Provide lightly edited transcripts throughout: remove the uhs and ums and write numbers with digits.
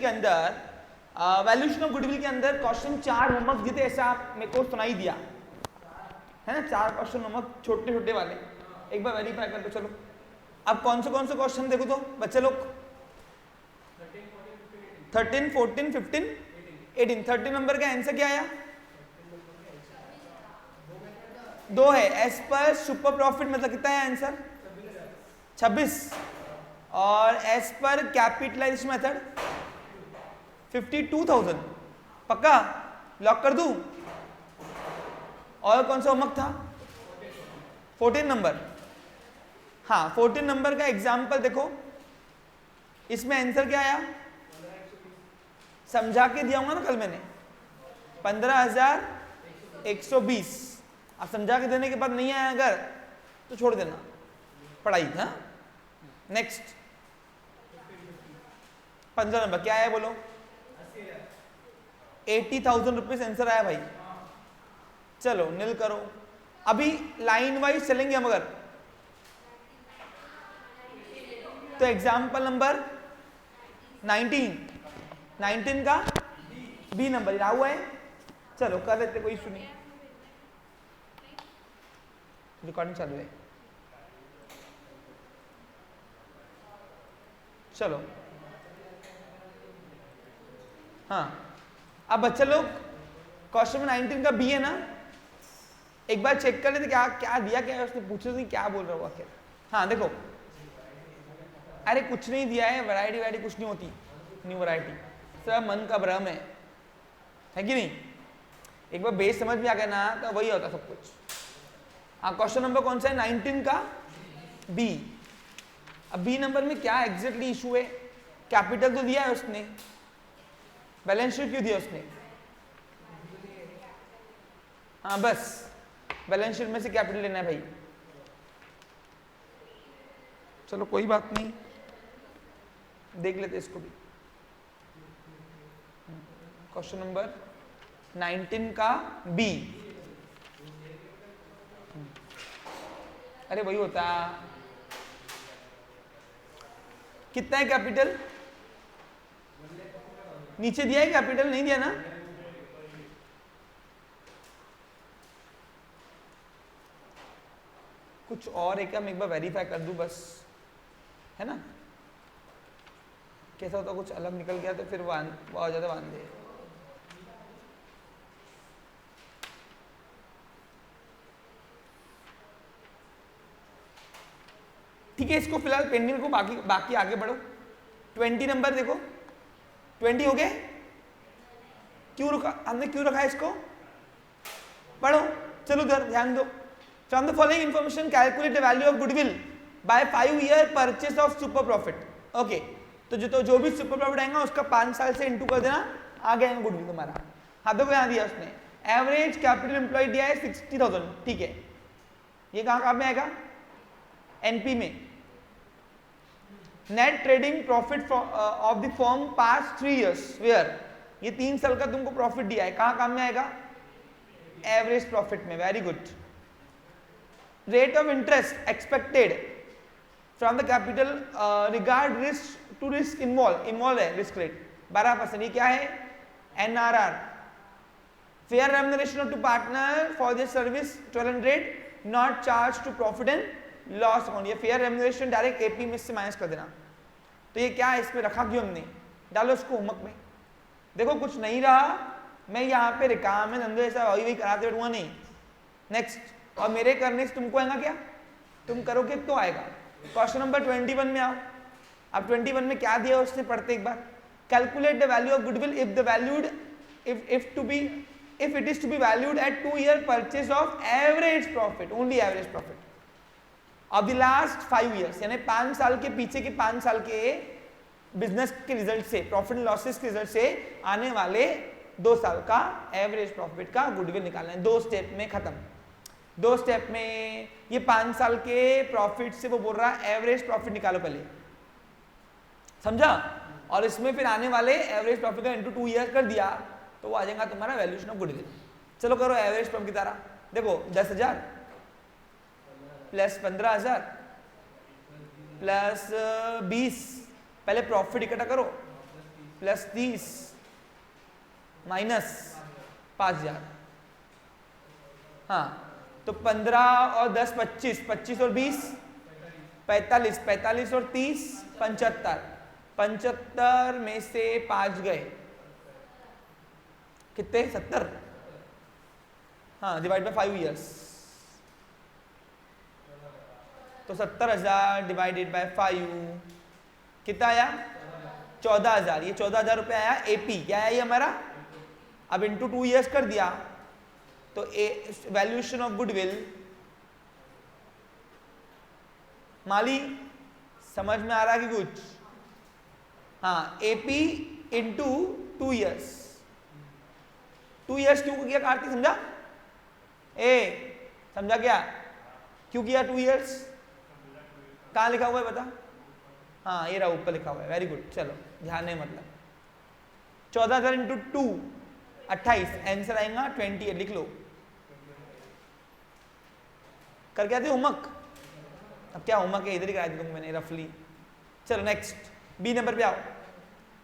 के अंदर valuation of goodwill के अंदर क्वेश्चन 4 होमवर्क दिए थे, ऐसा आप मेरे को सुनाई दिया है ना, 4 क्वेश्चन होमवर्क छोटे छोटे वाले, एक बार वेरीफाई कर दो। चलो अब कौन से क्वेश्चन देखो तो बच्चे लोग, 13, 14, 15, 18। 13 नंबर का आंसर क्या आया? 2 है। एज पर सुपर प्रॉफिट मतलब कितना है आंसर? 26। और एज पर कैपिटलाइजेशन मेथड 52,000। पक्का लॉक कर दूं? और कौन सा होमवर्क था? 14 नंबर। हाँ 14 नंबर का एग्जाम्पल देखो, इसमें आंसर क्या आया? समझा के दिया होगा ना कल मैंने, 15,120। अब समझा के देने के बाद नहीं आया अगर तो छोड़ देना पढ़ाई। हाँ नेक्स्ट 15 नंबर क्या आया बोलो? 80,000 रुपीज आंसर आया भाई। चलो नील करो। अभी लाइन वाइज चलेंगे हम अगर तो एग्जाम्पल नंबर 19 का बी नंबर रहा हुआ है। चलो कर लेते, कोई इशू नहीं, रिकॉर्डिंग चालू है। चलो हाँ अब बच्चे लोग क्वेश्चन में 19 का बी है ना, एक बार चेक कर लेते क्या क्या दिया, क्या उसने पूछा नहीं क्या बोल रहा हुआ आखिर। हाँ देखो, अरे कुछ नहीं दिया है, वैरायटी वैरायटी कुछ नहीं होती, न्यू वैरायटी, सब मन का भ्रम है कि नहीं? एक बार बेस समझ में आ गया ना तो वही होता सब कुछ। हाँ क्वेश्चन नंबर कौन सा है? 19 का बी। अब बी नंबर में क्या एग्जैक्टली इशू है? कैपिटल तो दिया है उसने, बैलेंस शीट क्यों दिया उसने? हाँ बस बैलेंस शीट में से कैपिटल लेना है भाई। चलो कोई बात नहीं, देख लेते इसको भी। क्वेश्चन नंबर 19 का बी, अरे वही होता, कितना है कैपिटल? नीचे दिया है कैपिटल, नहीं दिया ना? कुछ और है क्या? मैं एक बार वेरीफाई कर दूं बस, है ना? कैसा होता कुछ अलग निकल गया तो फिर बहुत ज्यादा वांदे। ठीक है इसको फिलहाल पेंडिंग को, बाकी आगे बढ़ो। 20 नंबर देखो, 20 हो गए? क्यों रुका हमने, क्यों रखा है इसको? पढ़ो चलो उधर ध्यान दो। From the following information calculate the value of goodwill by 5 year purchase of super profit. Okay तो जो भी सुपर प्रॉफिट आएगा उसका 5 साल से इंटू कर देना, आ गया गुडविल तुम्हारा। हाँ देखो यहाँ दिया उसने, एवरेज कैपिटल एम्प्लॉयड दिया है 60,000। ठीक है, ये कहाँ में आएगा? एनपी में। Net trading profit of the firm past 3 years where, ये 3 साल का तुमको प्रॉफिट दिया है, कहाँ काम में आएगा? एवरेज प्रॉफिट में। Very good. Rate of interest expected from the capital regard risk to risk involve है रिस्क रेट 12%। ये क्या है? NRR. Fair remuneration to partner for this service 1200 not charge to profit and loss account. ये fair remuneration direct AP में से minus कर देना। तो ये क्या है, इसमें रखा क्यों हमने? डालो इसको होमवर्क में। देखो कुछ नहीं रहा, मैं यहाँ पे रिकाम है नंदो ऐसा वही कराते बैठूंगा नहीं। नेक्स्ट, और मेरे करने से तुमको आएगा क्या? तुम करोगे तो आएगा। क्वेश्चन नंबर 21 में आओ। अब 21 में क्या दिया उसने, पढ़ते एक बार। Calculate the value of goodwill if the valued if it is to be valued at 2 year purchase of average profit, only average profit of the last 5 years, यानी 5 साल के पीछे के 5 साल के बिजनेस के रिजल्ट से, प्रॉफिट लॉसेस के रिजल्ट से आने वाले 2 साल का एवरेज प्रॉफिट का गुडविल निकालना है। 2 स्टेप में खत्म। 2 स्टेप में ये 5 साल के प्रॉफिट से वो बोल रहा है एवरेज प्रॉफिट निकालो पहले, समझा? और इसमें फिर आने वाले एवरेज प्रॉफिट का इंटू 2 ईयर कर दिया तो वो आ जाएगा तुम्हारा वैल्यूएशन ऑफ गुडविल। चलो करो एवरेज प्रॉफिट की तरह। देखो 10,000 प्लस 15,000 प्लस 20, पहले प्रॉफिट इकट्ठा करो प्लस 30 माइनस 5000। हाँ, तो 15 और 10 25, 25 और 20 45, 45 और 30 75, 75 में से 5 गए, कितने? 70। हाँ, डिवाइड बाय 5 ईयर्स, तो 70,000 डिवाइडेड बाय 5 कितना आया? 14,000। ये 14,000 रुपये आया एपी। क्या है ये हमारा? अब इंटू 2 ईयर्स कर दिया तो वैल्यूएशन ऑफ गुडविल, माली समझ में आ रहा है कि कुछ? हाँ, एपी इंटू 2 ईयर्स। 2 ईयर्स क्यों किया कार्तिक, समझा? समझा क्या क्यों किया 2 ईयर्स? कहाँ लिखा हुआ है बता? हाँ, ये रहा ऊपर लिखा हुआ है। वेरी गुड, चलो ध्यान नहीं, मतलब 14,000 इंटू 2 28, आंसर आएगा 28। लिख लो, कर क्या थे होमवर्क? अब क्या होमवर्क है, इधर ही कराया था तुमको मैंने रफली। चलो नेक्स्ट, बी नंबर पे आओ।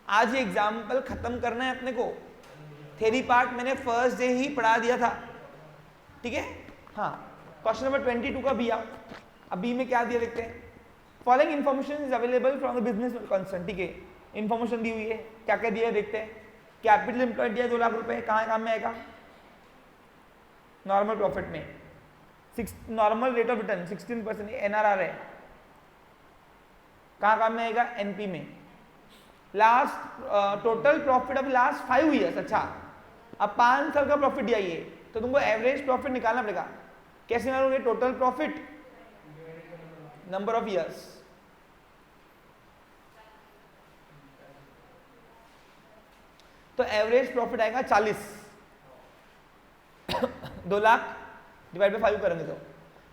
आज ये एग्जाम्पल खत्म करना है अपने को। थ्योरी पार्ट मैंने फर्स्ट डे ही पढ़ा दिया था, ठीक है? हाँ, क्वेश्चन नंबर 22 का बी आओ। अब बी में क्या दिया देखते हैं। Following information is available from the business concern, ठीक है? इन्फॉर्मेशन दी हुई है, क्या क्या दिया है देखते हैं। कैपिटल एम्प्लॉयड दिया 2 लाख रुपए, कहाँ काम में आएगा? नॉर्मल प्रॉफिट में। Normal rate of return 16% NRR है, कहाँ काम में आएगा? एनपी में। Last total profit of last 5 years. अच्छा, अब 5 साल का प्रॉफिट दिया ये, तो तुमको एवरेज प्रॉफिट निकालना पड़ेगा। कैसे निकालोगे? Total profit number of years, तो एवरेज प्रॉफिट आएगा 40। 2 लाख डिवाइड बाय 5 करेंगे तो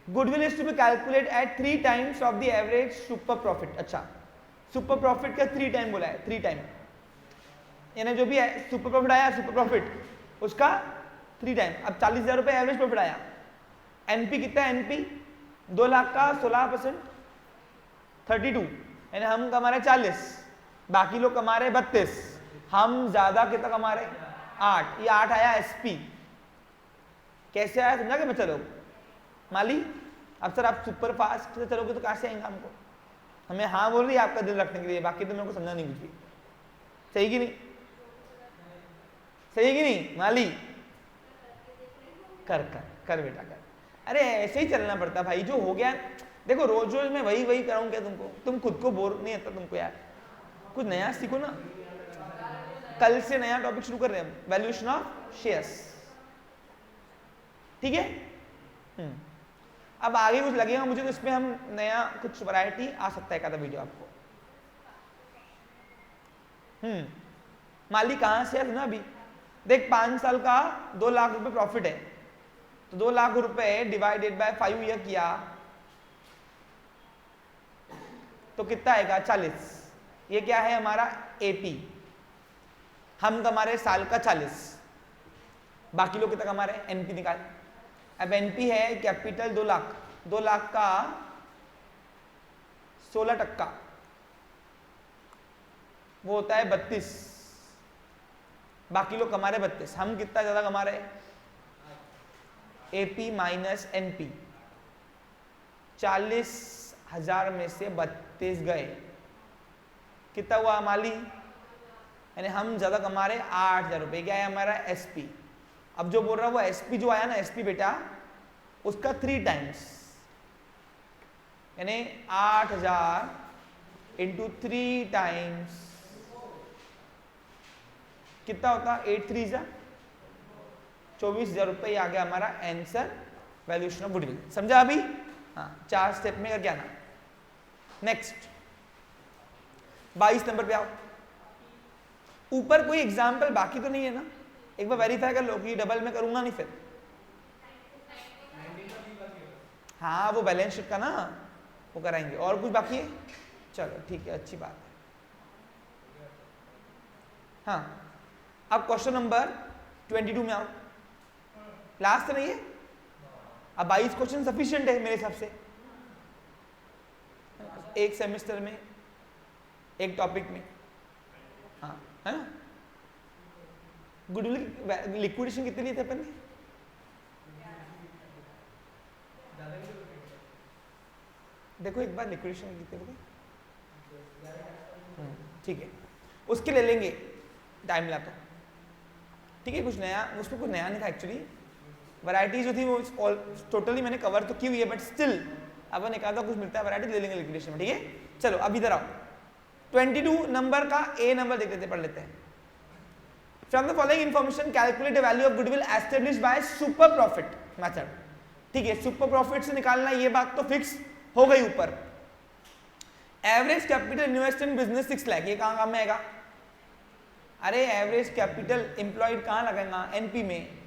goodwill is to be calculate at 3 times of the average super profit. अच्छा, सुपर प्रॉफिट का 3 टाइम बोला है, 3 टाइम, यानी जो भी है सुपर प्रॉफिट आया, सुपर प्रॉफिट उसका 3 टाइम। अब 40,000 रुपये एवरेज प्रॉफिट आया। एनपी कितना है? एनपी 2 लाख का 16% 32, यानी हम कमा रहे 40, बाकी लोग कमा रहे 32, हम ज्यादा कितना कमा रहे? 8। ये 8 आया एसपी। कैसे आया समझा? कि मैं चलो माली, अब सर आप सुपर फास्ट से चलोगे तो कैसे आएंगे हमको? हमें हाँ बोल रही है आपका दिल रखने के लिए, बाकी तो मेरे को समझा नहीं कुछ भी। सही कि नहीं? सही कि नहीं माली? कर कर कर बेटा कर। अरे ऐसे ही चलना पड़ता भाई, जो हो गया। देखो रोज रोज मैं वही वही कराऊं क्या तुमको? तुम खुद को बोर नहीं आता तुमको यार? कुछ नया सीखो ना। कल से नया टॉपिक शुरू कर रहे हैं, वैल्यूएशन ऑफ शेयर्स, ठीक है? अब आगे कुछ लगेगा मुझे तो इसमें हम नया कुछ वैरायटी आ सकता है, एक आधा वीडियो आपको। माली कहां से है ना? अभी देख, 5 साल का 2 लाख रुपए प्रॉफिट है, तो 2 लाख रुपए डिवाइडेड बाय 5 ईयर किया तो कितना आएगा? 40। ये क्या है हमारा? एपी। हम कमा रहे साल का 40, बाकी लोग कितना कमा रहे हैं? एनपी निकाल। अब एनपी है कैपिटल 2 लाख, 2 लाख का 16%, वो होता है 32, बाकी लोग कमा रहे 32, हम कितना ज्यादा कमा रहे? एपी माइनस एनपी, 40,000 में से 32 गए, कितना हुआ माली? यानी हम ज्यादा कमा रहे 8,000 रुपए। क्या है हमारा? एसपी। अब जो बोल रहा है वो एसपी जो आया ना, एसपी बेटा, उसका 3 टाइम्स, यानी 8,000 इंटू 3 टाइम्स कितना होता? 8 3 जा 24,000 रुपये आ गया हमारा आंसर, वैल्यूएशन ऑफ गुडविल। समझा अभी? हाँ, 4 स्टेप में करके आना। नेक्स्ट 22 नंबर पे आओ। ऊपर कोई एग्जाम्पल बाकी तो नहीं है ना? एक बार वेरीफाई कर लो कि डबल में करूंगा नहीं फिर। हाँ, वो बैलेंस शीट का ना, वो कराएंगे। और कुछ बाकी है? चलो ठीक है, अच्छी बात है। हाँ, अब क्वेश्चन नंबर 22 में आओ। लास्ट नहीं है, अब 22 क्वेश्चन सफिशिएंट है मेरे हिसाब से, एक सेमेस्टर में एक टॉपिक में। हाँ, है ना। गुडविल लिक्विडेशन कितने लिए थे अपन ने? देखो एक बार लिक्विडेशन कितने थे? ठीक है, उसके ले लेंगे टाइम मिला तो। ठीक है, कुछ नया उसमें कुछ नया नहीं था एक्चुअली, वैरायटी जो थी वो टोटली मैंने कवर तो की हुई है, बट स्टिल अपन एक आधा कुछ मिलता है वैरायटी ले लेंगे लिक्विडेशन में। ठीक है, चलो अब इधर आओ, 22 नंबर का ए नंबर देख लेते, पढ़ लेते हैं। From the following information calculate the value of goodwill established by super profit method. ठीक है, सुपर प्रॉफिट से निकालना, ये बात तो फिक्स हो गई ऊपर। Average capital invest in business 6 lakh, ये कहां काम में आएगा? अरे एवरेज कैपिटल एम्प्लॉयड कहां लगेगा? एनपी में।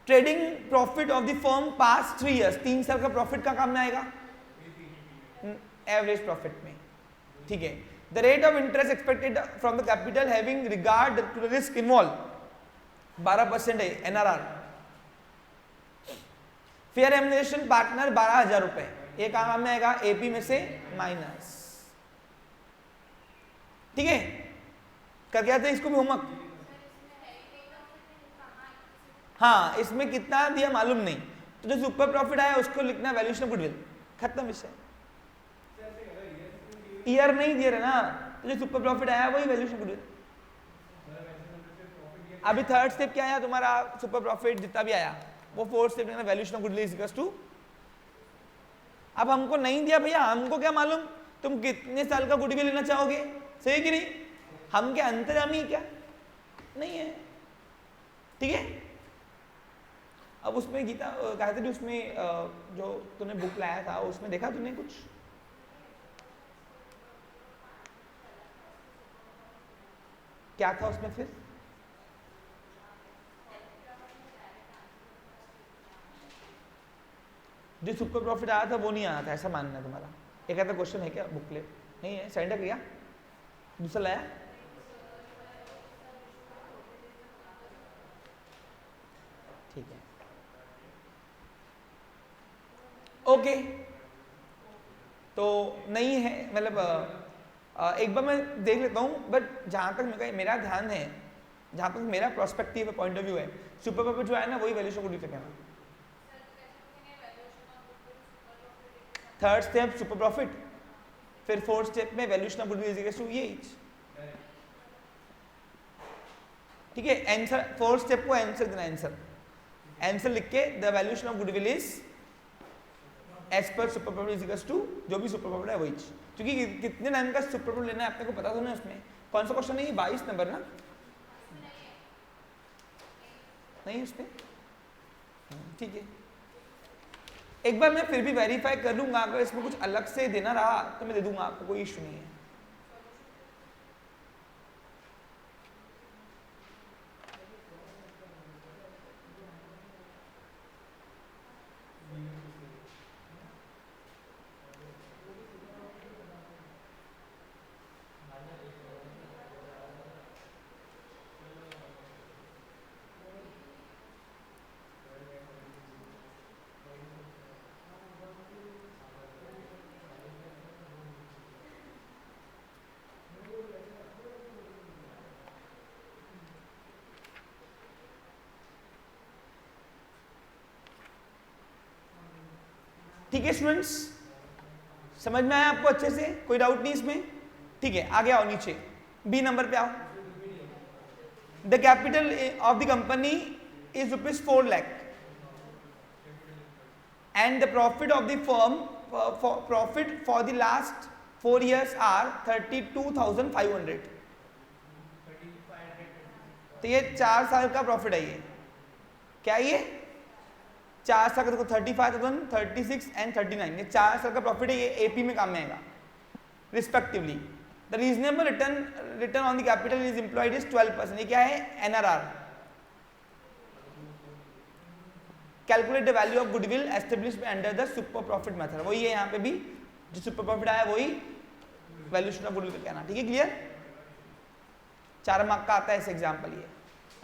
Trading profit of the firm past 3 years, 3 साल का प्रॉफिट का काम में आएगा एवरेज प्रॉफिट में। ठीक है, the rate of interest expected from the capital having regard to the risk involve 12% है एनआरआर। फेयर रेम्युनरेशन पार्टनर 12,000 रुपए, ये काम में आएगा एपी में से माइनस। ठीक है, कर क्या था इसको भी होमवर्क? हाँ, इसमें कितना दिया मालूम नहीं, तो जो सुपर प्रॉफिट आया उसको लिखना वैल्यूएशन ऑफ गुडविल, खत्म विषय। ईयर नहीं दिया ना, तो जो सुपर प्रॉफिट आया वही वैल्यूएशन गुडविल। अभी थर्ड स्टेप क्या आया तुम्हारा? सुपर प्रॉफिट जितना भी आया वो फोर्थ स्टेप लिखना valuation of goodwill is equal to. अब हमको नहीं दिया भैया, हमको क्या मालूम तुम कितने साल का गुडविल लेना चाहोगे, सही कि नहीं? हम क्या अंतर्यामी क्या नहीं है? ठीक है, अब उसमें गीता गायत्री उसमें जो तूने बुक लाया था उसमें देखा तूने कुछ? क्या था उसमें फिर? जो सुपर प्रॉफिट आया था वो नहीं आया था, ऐसा मानना है तुम्हारा? एक ऐसा क्वेश्चन है क्या बुकलेट? नहीं है, सेंड किया? दूसरा लाया? ठीक है, ओके। तो नहीं है मतलब एक बार मैं देख लेता हूँ, बट जहाँ तक मेरा ध्यान है, जहाँ तक मेरा प्रोस्पेक्टिव पॉइंट ऑफ व्यू है, सुपर प्रॉफिट जो है ना वही वैल्यूएशन ऑफ गुडविल कहना। थर्ड स्टेप सुपर प्रॉफिट, फिर फोर्थ स्टेप में valuation of goodwill is equal to ये। ठीक है, आंसर फोर्थ स्टेप को आंसर देना, आंसर लिख के the valuation of goodwill is as per super profit is equal to जो भी सुपर प्रॉफिट है वही। क्योंकि कितने टाइम का सुपर प्रॉफिट लेना है अपने को पता तो नहीं। उसमें कौन सा क्वेश्चन है ये? 22 नंबर ना? नहीं उसमें? ठीक है, एक बार मैं फिर भी वेरीफाई कर लूंगा, अगर इसमें कुछ अलग से देना रहा तो मैं दे दूंगा आपको, कोई इशू नहीं है। ठीक है स्टूडेंट्स, समझ में आया आपको अच्छे से? कोई डाउट नहीं इसमें? ठीक है, आगे आओ, नीचे बी नंबर पे आओ। The capital of the company is ₹4 lakh and the profit of the firm profit for the last 4 years are 32,500। तो ये 4 साल का प्रॉफिट है। ये क्या? ये 4 साल का, देखो 35,000, 36 एंड 39, ये 4 साल का प्रॉफिट है। ये एपी में काम में आएगा respectively. The reasonable return on the capital is employed is 12%। ये क्या है? NRR. Calculate the value of goodwill established under the super profit method. वही है यहाँ पे भी, जो सुपर प्रॉफिट आया वही वैल्यूएशन ऑफ गुडविल कहना। ठीक है, क्लियर? 4 मार्क का आता है ऐसे एग्जाम्पल ये।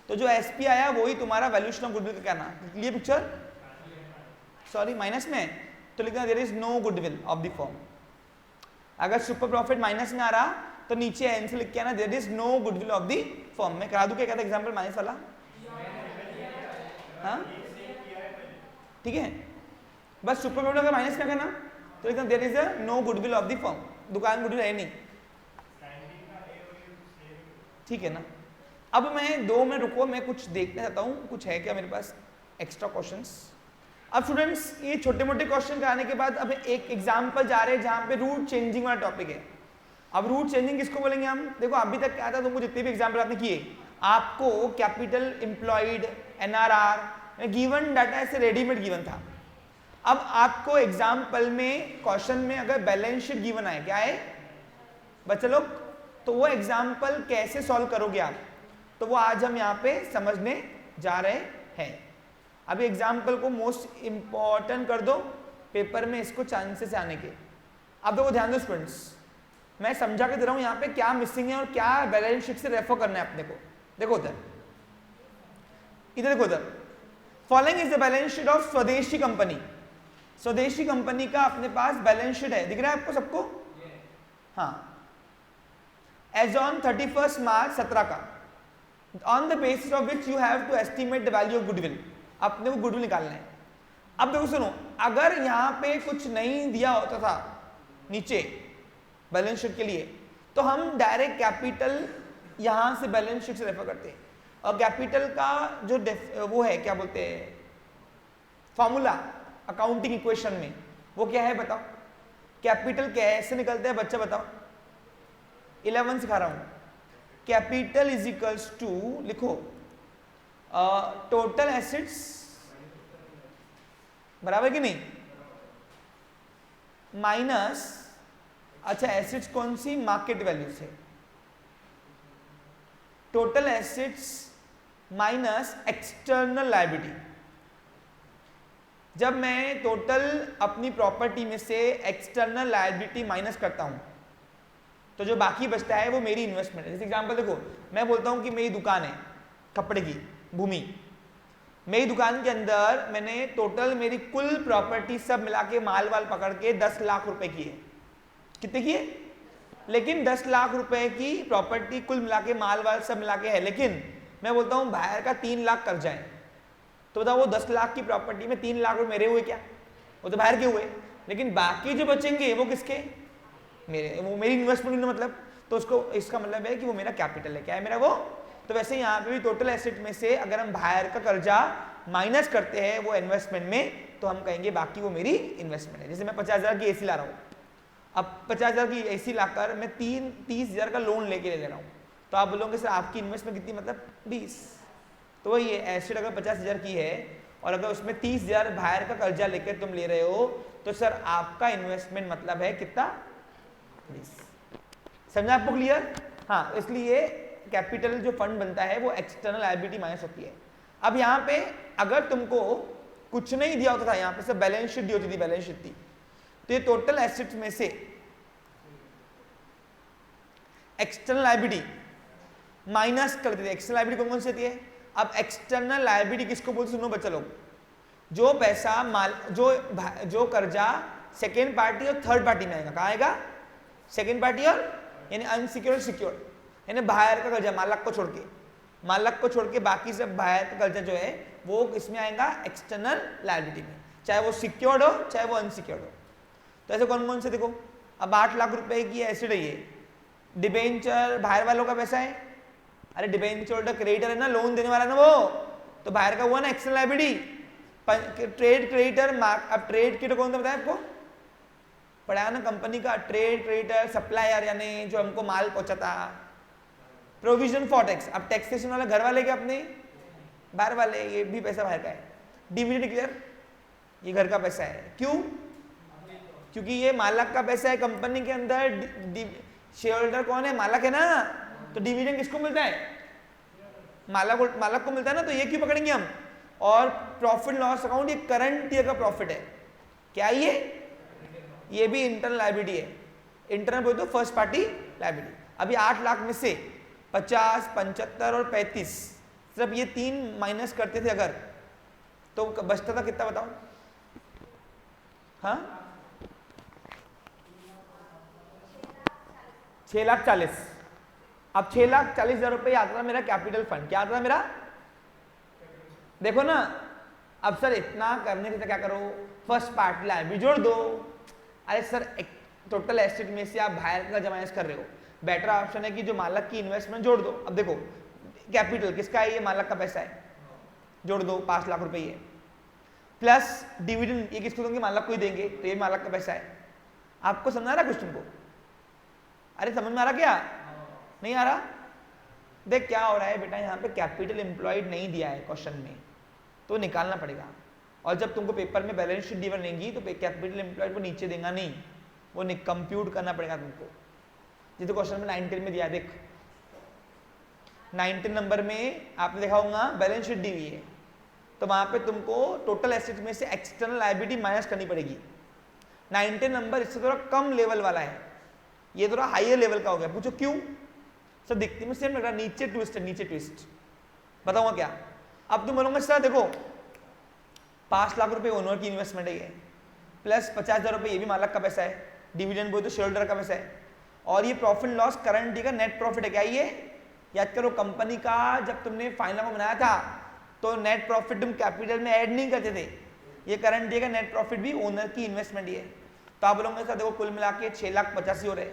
तो जो एसपी आया वही तुम्हारा वैल्यूएशन ऑफ गुडविल का कहना। Clear picture? सॉरी माइनस में तो लिखना there is no goodwill of the firm. अगर सुपर प्रॉफिट माइनस में आ रहा तो नीचे एन से लिख के आना there is no goodwill of the firm. मैं करा दूं क्या कहता एग्जाम्पल माइनस वाला? हाँ ठीक है, बस सुपर प्रोडक्ट का माइनस क्या करना, तो लिखना there is a no goodwill of the firm, दुकान गुडविल है नहीं, ठीक है ना। अब मैं 2 में रुको, मैं कुछ देखना चाहता हूँ कुछ है क्या मेरे पास एक्स्ट्रा क्वेश्चंस। अब स्टूडेंट्स ये छोटे मोटे क्वेश्चन कराने के बाद अब एक एग्जाम्पल जा रहे हैं जहाँ पे रूट चेंजिंग वाला टॉपिक है। अब रूट चेंजिंग किसको बोलेंगे हम? देखो अभी तक क्या था, तुमको जितने भी एग्जाम्पल आपने किए, आपको capital employed NRR given data ऐसे रेडीमेड गिवन था। अब आपको एग्जाम्पल में क्वेश्चन में अगर बैलेंस शीट गिवन आए, क्या है बच्चे लोग, तो वो एग्जाम्पल कैसे सॉल्व करोगे आप, तो वो आज हम यहाँ पे समझने जा रहे हैं। अभी एग्जाम्पल को मोस्ट इंपॉर्टेंट कर दो पेपर में, इसको चांसेस आने के। अब देखो ध्यान दो स्टूडेंट्स, मैं समझा के दे रहा हूँ यहाँ पे क्या मिसिंग है और क्या बैलेंस शीट से रेफर करना है अपने को। देखो उधर, इधर देखो उधर, following is the balance sheet of स्वदेशी कंपनी। स्वदेशी कंपनी का अपने पास बैलेंस शीट है, दिख रहा है आपको सबको? हाँ, एज ऑन 31 मार्च 17 का, on the basis of which you have to estimate the value of goodwill. अपने को गुडविल निकालना है। अब देखो सुनो, अगर यहाँ पे कुछ नहीं दिया होता था नीचे बैलेंस शीट के लिए, तो हम डायरेक्ट कैपिटल यहाँ से बैलेंस शीट से रेफर करते हैं। और कैपिटल का जो वो है क्या बोलते हैं फॉर्मूला अकाउंटिंग इक्वेशन में, वो क्या है बताओ? कैपिटल कैसे निकलते हैं बच्चा बताओ? 11 सिखा रहा हूं। कैपिटल इज इक्वल्स टू, लिखो टोटल एसेट्स बराबर कि नहीं, माइनस, अच्छा एसेट्स कौन सी? मार्केट वैल्यू से। Total assets minus external liability. जब मैं टोटल अपनी प्रॉपर्टी में से एक्सटर्नल लायबिलिटी माइनस करता हूं, तो जो बाकी बचता है वो मेरी इन्वेस्टमेंट है। जैसे एग्जांपल देखो, मैं बोलता हूं कि मेरी दुकान है कपड़े की, भूमि, मेरी दुकान के अंदर मैंने टोटल मेरी कुल प्रॉपर्टी सब मिला के माल वाल पकड़ के 10 लाख रुपए की है। कितने की है? लेकिन 10 लाख रुपए की प्रॉपर्टी कुल मिला के माल वाल सब मिला के है, लेकिन मैं बोलता हूं बाहर का 3 लाख कर्जा है, तो बताओ वो 10 लाख की प्रॉपर्टी में 3 लाख रुपए मेरे हुए क्या? वो तो बाहर के हुए, लेकिन बाकी जो बचेंगे वो किसके? मेरे, वो मेरी इन्वेस्टमेंट मतलब, तो उसको इसका मतलब है कि वो मेरा कैपिटल है। क्या है मेरा वो? तो वैसे यहाँ पे भी टोटल एसेट में से अगर हम बाहर का कर्जा माइनस करते हैं वो इन्वेस्टमेंट में, तो हम कहेंगे बाकी वो मेरी इन्वेस्टमेंट है। जैसे मैं 50,000 की एसी ला रहा हूँ, अब 50,000 की एसी लाकर मैं 30,000 का लोन लेके ले रहा हूँ, तो आप बोलोगे सर आपकी इन्वेस्टमेंट कितनी, मतलब 20। तो वही है, एसेट अगर 50,000 की है और अगर उसमें 30,000 बाहर का कर्जा लेकर तुम ले रहे हो, तो सर आपका इन्वेस्टमेंट मतलब है कितना? 20। समझा आपको क्लियर? हाँ, इसलिए कैपिटल जो फंड बनता है वो एक्सटर्नल लायबिलिटी माइनस होती है। अब यहाँ पे अगर तुमको कुछ नहीं दिया होता था, यहाँ पे सब बैलेंस शीट दी होती थी, बैलेंस शीट थी, तो ये टोटल एसेट्स में से एक्सटर्नल लायबिलिटी माइनस कर देते थे। एक्सटर्नल लायबिलिटी कौन कौन सी होती है? अब एक्सटर्नल लायबिलिटी किसको बोलते? सुनो बच्चा लोग, जो पैसा माल, जो कर्जा सेकेंड पार्टी और थर्ड पार्टी में आएगा, कहाँ आएगा? सेकेंड पार्टी और यानी अनसिक्योर्ड, सिक्योर्ड, यानी बाहर का कर्जा, मालक को छोड़ के, मालक को छोड़ के बाकी सब बाहर का कर्जा जो है वो इसमें आएगा एक्सटर्नल लायबिलिटी में, चाहे वो सिक्योर्ड हो चाहे वो अनसिक्योर्ड हो। तो ऐसे कौन कौन से देखो, अब 8 लाख रुपए की एसेट है ये, डिबेंचर बाहर वालों का पैसा है, अरे डिबेंचर क्रेडिटर है ना, लोन देने वाला ना वो, तो बाहर का हुआ ना एक्सटर्नल लायबिलिटी। ट्रेड क्रेडिटर, अब ट्रेड क्रेडिटर कौन सा बताया आपको? पढ़ाया ना कंपनी का, ट्रेड क्रेडिटर, सप्लायर यानी जो हमको माल पहुंचाता, प्रोविजन फॉर टैक्स, अब टैक्सेशन वाले घर वाले के अपने, बाहर वाले, ये भी पैसा बाहर का है। डिविडेंड डिक्लेयर, ये घर का पैसा है, क्यों? क्योंकि ये मालक का पैसा है कंपनी के अंदर, शेयर होल्डर कौन है? मालक है ना, तो डिविडेंड किसको मिलता है? मालक को मिलता है ना, तो ये क्यों पकड़ेंगे हम? और प्रॉफिट लॉस अकाउंट, ये करंट ईयर का प्रॉफिट है, क्या ये भी इंटरनल लायबिलिटी है। इंटरनल बोलते हो फर्स्ट पार्टी लायबिलिटी। अभी 8 लाख में से 50, 75 और 35 सिर्फ ये 3 माइनस करते थे अगर, तो बचता था कितना बताओ? हाँ 6,40,000। अब 6,40,000 रुपये आता था मेरा कैपिटल फंड। क्या आता था मेरा? देखो ना, अब सर इतना करने से क्या करो, फर्स्ट पार्ट लाइबिलिटी जोड़ दो। अरे सर टोटल एसेट में से आप बाहर का जमाइश कर रहे हो, बेटर ऑप्शन है कि जो मालक की इन्वेस्टमेंट जोड़ दो। अब देखो कैपिटल किसका है? ये मालक का पैसा है, जोड़ दो 5 लाख रुपए ये, प्लस डिविडेंड ये किसको देंगे? मालक को ही देंगे, तो ये मालक का पैसा है। आपको समझ आ रहा क्वेश्चन को? अरे समझ में आ रहा क्या? नहीं आ रहा? देख क्या हो रहा है बेटा, यहाँ पे कैपिटल एम्प्लॉयड नहीं दिया है क्वेश्चन में, तो निकालना पड़ेगा। और जब तुमको पेपर में बैलेंस शीट दी बनेगी तो कैपिटल एम्प्लॉयड को नीचे देगा नहीं, वो कंप्यूट करना पड़ेगा तुमको। जिस क्वेश्चन में 19 में दिया है, देख 19 नंबर में आपने देखा होगा बैलेंस शीट दी हुई है, तो वहां पे तुमको टोटल एसेट में से एक्सटर्नल लायबिलिटी माइनस करनी पड़ेगी। 19 नंबर इससे थोड़ा कम लेवल वाला है, ये थोड़ा हाईयर लेवल का हो गया। पूछो क्यों? सर दिखने में सेम लग रहा, नीचे ट्विस्ट है, नीचे ट्विस्ट। बताऊंगा क्या? अब तुम बोलोगे सर देखो 5 लाख रुपए ओनर की इन्वेस्टमेंट है ये, प्लस 50,000 रुपए ये भी मालक का पैसा है, डिविडेंड बोले तो शेयर होल्डर का पैसा है, और ये प्रॉफिट लॉस करंट ईयर का नेट प्रॉफिट है। क्या ये? याद करो कंपनी का जब तुमने फाइनल को बनाया था तो नेट प्रॉफिट तुम कैपिटल में ऐड नहीं करते थे, ये करंट ईयर का नेट प्रॉफिट भी ओनर की इन्वेस्टमेंट ही है। तो आप बोलोगे सर देखो कुल मिला के 6,85,000 हो रहे,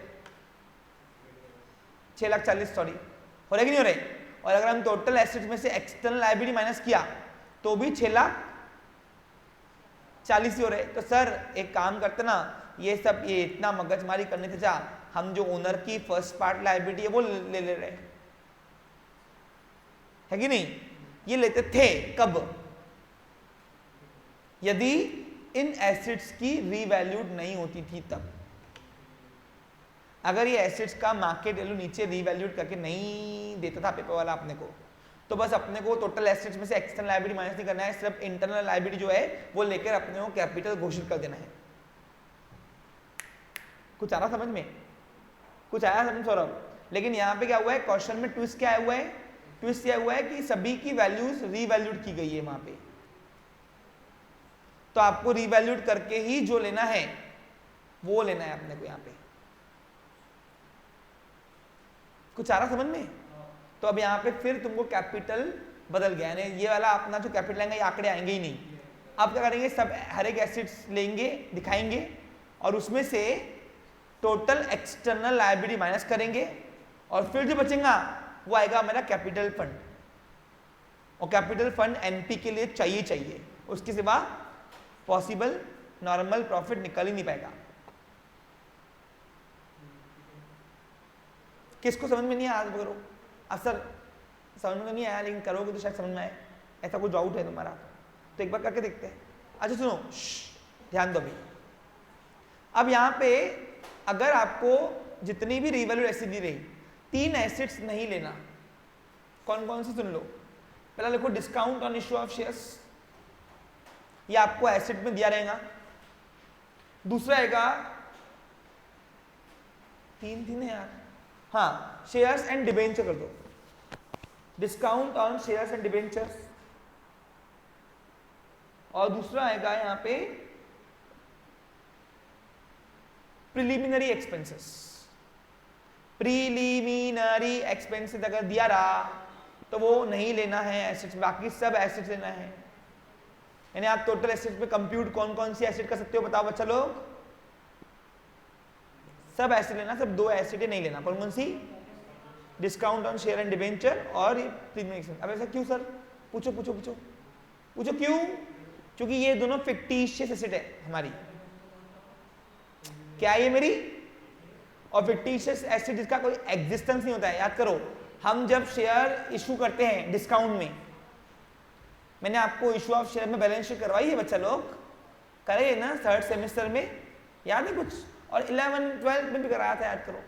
6,40,000 सॉरी, हो रहे कि नहीं हो रहे? और अगर हम टोटल एसेट में से एक्सटर्नल लायबिलिटी माइनस किया तो भी 6,40,000 हो रहे। तो सर एक काम करते ना, ये सब ये इतना मगजमारी करने से जा, हम जो ओनर की फर्स्ट पार्ट लायबिलिटी है वो ले रहे है कि नहीं? ये लेते थे कब? यदि इन एसेट्स की रीवैल्यूड नहीं होती थी तब। अगर ये एसेट्स का मार्केट वैल्यू नीचे रीवैल्यूड करके नहीं देता था पेपर वाला अपने को, तो बस अपने को टोटल एसेट्स में से एक्सटर्नल लायबिलिटी माइनस नहीं करना है, सिर्फ इंटरनल लायबिलिटी जो है वो लेकर अपने को कैपिटल घोषित कर देना है। कुछ आ रहा समझ में? कुछ आया समझ सौरभ? लेकिन यहाँ पे क्या हुआ है क्वेश्चन में, ट्विस्ट क्या हुआ है? ट्विस्ट यह हुआ है कि सभी की वैल्यूज रीवैल्यूड की गई है वहां पे, तो आपको रीवैल्यूड करके ही जो लेना है वो लेना है अपने को यहाँ पे। कुछ आ रहा समझ में? तो अब यहाँ पे फिर तुमको कैपिटल बदल गया, यानी ये वाला अपना जो कैपिटल आएंगे ये आंकड़े आएंगे ही नहीं। अब क्या करेंगे, सब हर एक एसेट्स लेंगे दिखाएंगे और उसमें से टोटल एक्सटर्नल लायबिलिटी माइनस करेंगे और फिर जो बचेगा वो आएगा मेरा कैपिटल फंड। और कैपिटल फंड एनपी के लिए चाहिए, उसके सिवा पॉसिबल नॉर्मल प्रॉफिट निकल ही नहीं पाएगा। किसको समझ में नहीं आया करो? सर समझ में नहीं आया, लेकिन करोगे तो शायद समझ में आए। ऐसा कोई डाउट है तुम्हारा तो एक बार करके देखते हैं। अच्छा सुनो, ध्यान दो अभी। अब यहाँ पे अगर आपको जितनी भी रीवैल्यूड एसेट दी रही, 3 एसेट्स नहीं लेना। कौन कौन से सुन लो? पहला लिखो discount on issue of shares, ये आपको एसेट में दिया रहेगा। दूसरा आएगा 3 है यार, हाँ, शेयर्स एंड डिबेंचर कर दो, discount on shares and debentures. और दूसरा आएगा यहाँ पे प्रिलिमिनरी एक्सपेंसेस। प्रीलिमिनरी एक्सपेंसेस अगर दिया रहा तो वो नहीं लेना है एसेट्स, बाकी सब एसेट्स लेना है। यानी आप टोटल एसेट्स में कंप्यूट कौन कौन सी एसेट कर सकते हो बताओ बच्चा लोग? सब एसेट लेना, सब 2 एसेट नहीं लेना। कौन कौन सी? Discount on share and debenture और प्रीमियम एक्सपेंस। अब ऐसा क्यों सर? पूछो पूछो पूछो पूछो क्यों? क्योंकि ये दोनों फिक्टिशियस एसेट है हमारी। क्या ये मेरी? और फिक्टिशियस एसेट जिसका कोई एग्जिस्टेंस नहीं होता है। याद करो, हम जब शेयर इशू करते हैं डिस्काउंट में, मैंने आपको इशू ऑफ शेयर में बैलेंस शीट करवाई है बच्चा लोग, करे ना 3rd सेमेस्टर में, याद है कुछ? और 11 12 में भी कराया था, याद करो।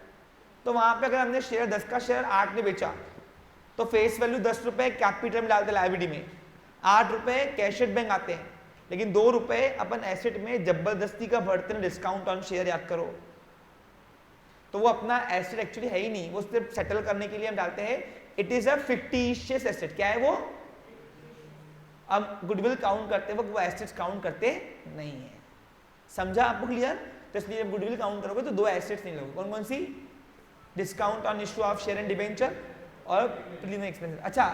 तो वहां पे अगर हमने शेयर 10 का शेयर 8 में बेचा तो फेस वैल्यू 10 रुपए कैपिटल में डालते लायबिलिटी में, 8 रुपए कैशेट बैंक आते हैं, लेकिन 2 रुपए अपन एसेट में जबरदस्ती का भरते हैं डिस्काउंट ऑन शेयर। याद करो, तो वो अपना एसेट एक्चुअली है ही नहीं, वो सिर्फ सेटल करने के लिए हम डालते हैं। It is a fictitious asset. क्या है वो? अब गुडविल काउंट करते वक्त वो एसेट्स काउंट करते नहीं है। समझा आपको क्लियर? तो इसलिए जब गुडविल काउंट करोगे तो 2 एसेट्स नहीं लोगे। कौन कौन सी? Discount on issue of share and debenture और प्रीलिमिनरी एक्सपेंसेस। अच्छा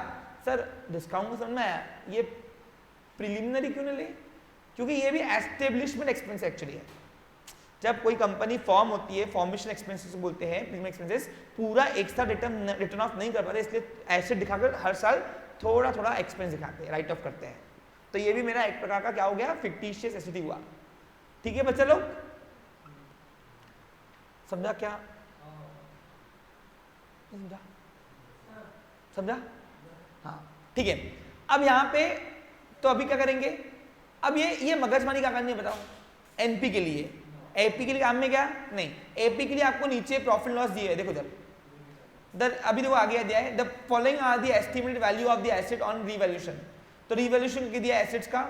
सर डिस्काउंट को समझ में आया, ये प्रीलिमिनरी क्यों नहीं ले? क्योंकि ये भी एस्टेब्लिशमेंट एक्सपेंस एक्चुअली है। जब कोई कंपनी फॉर्म होती है, फॉर्मेशन एक्सपेंसेस बोलते हैं, प्रीलिमिनरी एक्सपेंसेस, पूरा एक साथ रिटर्न ऑफ नहीं कर पाते, इसलिए एसेट दिखाकर हर साल थोड़ा थोड़ा एक्सपेंस दिखाते हैं, राइट ऑफ करते हैं। तो ये भी मेरा एक प्रकार का क्या हो गया, फिक्टिशियस एसेट हुआ। ठीक है बच्चा लोग, समझा क्या? समझा? समझा? हाँ ठीक है। अब यहाँ पे तो अभी क्या करेंगे, अब ये मगजमारी क्या करनी है बताओ? एनपी के लिए, एपी के लिए काम में क्या नहीं, एपी के लिए आपको नीचे प्रॉफिट लॉस दिए है, देखो जब अभी देखो आगे दिया है, the following are the estimated value of the asset on revaluation. तो रिवैल्यूएशन की दिया एसेट्स का,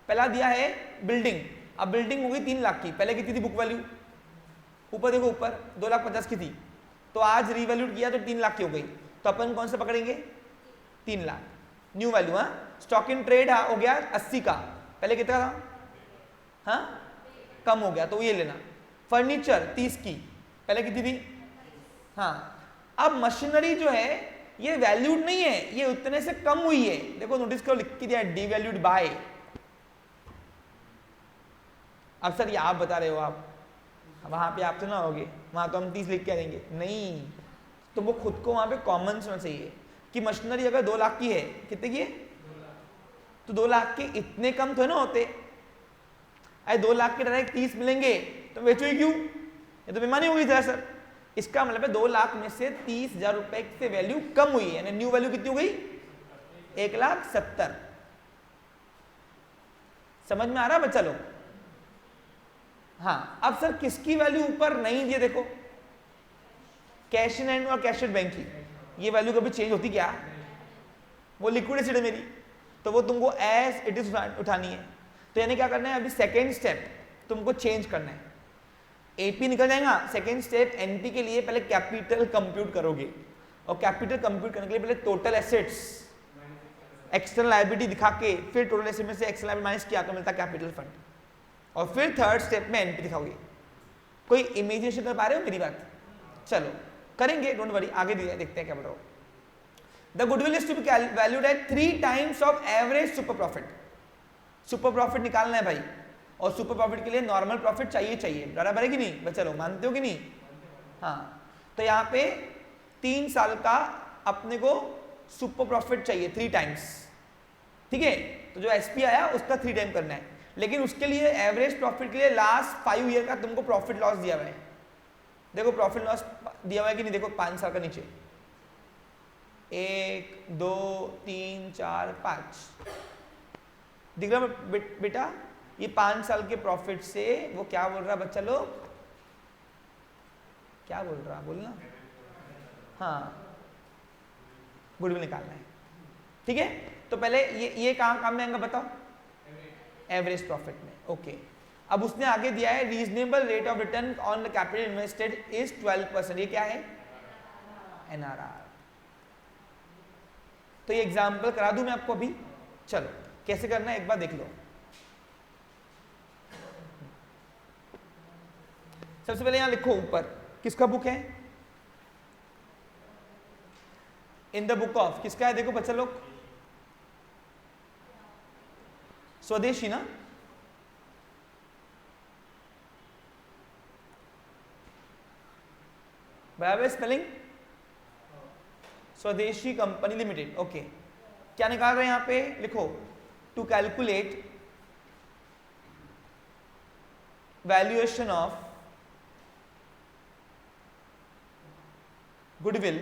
पहला दिया है बिल्डिंग। अब बिल्डिंग होगी 3 लाख की, पहले कितनी थी बुक वैल्यू? ऊपर देखो ऊपर 2,50,000 की थी, तो आज रिवैल्यूड किया तो 3 लाख की हो गई। तो अपन कौन सा पकड़ेंगे? 3 लाख न्यू वैल्यू। हाँ स्टॉक इन ट्रेड हो गया 80 का, पहले कितना था? हाँ कम हो गया तो ये लेना। फर्नीचर 30 की, पहले कितनी थी? हाँ अब मशीनरी जो है ये वैल्यूड नहीं है, ये उतने से कम हुई है। देखो नोटिस करो लिख के दिया डिवैल्यूड बाय। अब सर ये आप बता रहे हो, आप वहां पे आप तो ना होगे, वहां तो हम 30 लिख के देंगे नहीं, तो वो खुद को वहां पे कॉमन होना चाहिए कि मशीनरी अगर 2 लाख की है, कितने की है? तो 2 लाख के इतने कम तो ना होते। अरे 2 लाख के डायरेक्ट 30 मिलेंगे तो बेचो ही क्यों? ये तो बेईमानी हो गई था सर। इसका मतलब है 2 लाख में से 30,000 रुपए से वैल्यू कम हुई है, यानी न्यू वैल्यू कितनी हो गई? 1,70,000। समझ में आ रहा बच्चा लोग? हाँ अब सर किसकी वैल्यू ऊपर नहीं दिए? देखो कैश इन हैंड और कैश एट बैंक की, ये वैल्यू कभी चेंज होती क्या? वो लिक्विड एसिड है मेरी, तो वो तुमको एज इट इज उठानी है। तो यानी क्या करना है, अभी सेकेंड स्टेप तुमको चेंज करना है। एपी निकल जाएगा, सेकेंड स्टेप एनपी के लिए पहले कैपिटल कंप्यूट करोगे, और कैपिटल कंप्यूट करने के लिए पहले टोटल एसेट्स एक्सटर्नल लायबिलिटी दिखा के फिर टोटल एसेट में से एक्सटर्नल लायबिलिटी माइनस किया तो मिलता कैपिटल फंड, और फिर थर्ड स्टेप में एनपी दिखाओगे। कोई इमेजिनेशन कर पा रहे हो मेरी बात? चलो करेंगे, डोंट वरी, आगे देखते हैं क्या बताओ। The goodwill is to be valued at 3 times of average super profit. Super profit निकालना है भाई, और सुपर प्रॉफिट के लिए नॉर्मल प्रॉफिट चाहिए, बराबर है कि नहीं? चलो मानते हो कि नहीं? हाँ तो यहाँ पे 3 साल का अपने को सुपर प्रॉफिट चाहिए 3 टाइम्स, ठीक है? तो जो एसपी आया उसका 3 टाइम करना है, लेकिन उसके लिए एवरेज प्रॉफिट के लिए लास्ट 5 ईयर का तुमको प्रॉफिट लॉस दिया हुआ है। देखो प्रॉफिट लॉस दिया हुआ है कि नहीं? देखो 5 साल का नीचे 1 2 3 4 5 दिख रहा बेटा? ये 5 साल के प्रॉफिट से वो क्या बोल रहा बच्चा लोग? क्या बोल रहा? बोलना। हाँ गुडविल निकालना है, ठीक है? तो पहले ये कहाँ काम में आएगा बताओ? एवरेज प्रॉफिट में। ओके अब उसने आगे दिया है reasonable rate of return on the capital invested is 12%। ये क्या है? एनआरआर। तो ये एग्जांपल करा दूं मैं आपको अभी? चलो कैसे करना है एक बार देख लो। सबसे पहले यहां लिखो ऊपर, किसका बुक है? इन द बुक ऑफ, किसका है? देखो बच्चा लोग, स्वदेशी ना? बराबर स्पेलिंग? स्वदेशी कंपनी लिमिटेड। ओके क्या निकाल रहे हैं यहां पे? लिखो to calculate valuation of goodwill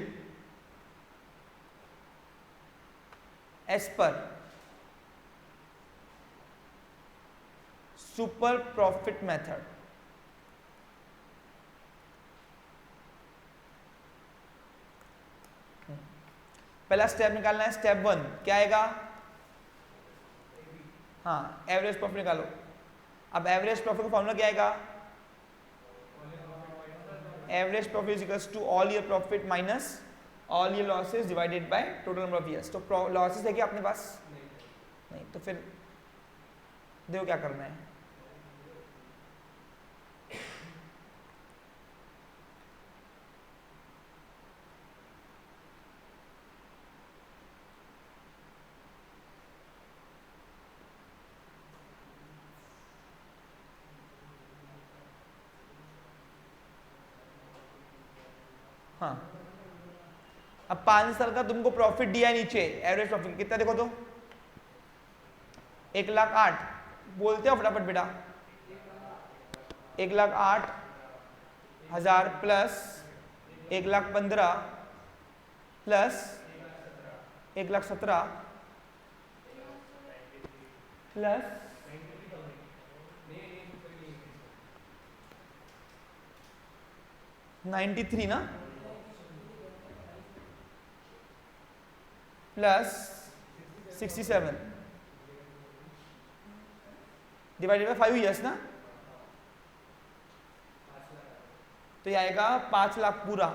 as per super profit method. पहला स्टेप निकालना है, स्टेप 1 क्या आएगा? हाँ एवरेज प्रॉफिट निकालो। अब एवरेज प्रॉफिट का फॉर्मूला क्या आएगा? Average profit is equals to all year profit minus all year losses divided by total number of years. तो लॉसेस है क्या अपने पास? नहीं, तो फिर देखो क्या करना है। हाँ, अब 5 साल का तुमको प्रॉफिट दिया है नीचे, एवरेज प्रॉफिट कितना देखो तो 1,08,000 बोलते हो फटाफट बेटा, 1,08,000 प्लस 1,15,000 प्लस 1,17,000 प्लस 93 ना, प्लस 67 डिवाइडेड बाय 5 ईयर्स ना, तो ये आएगा 5 लाख पूरा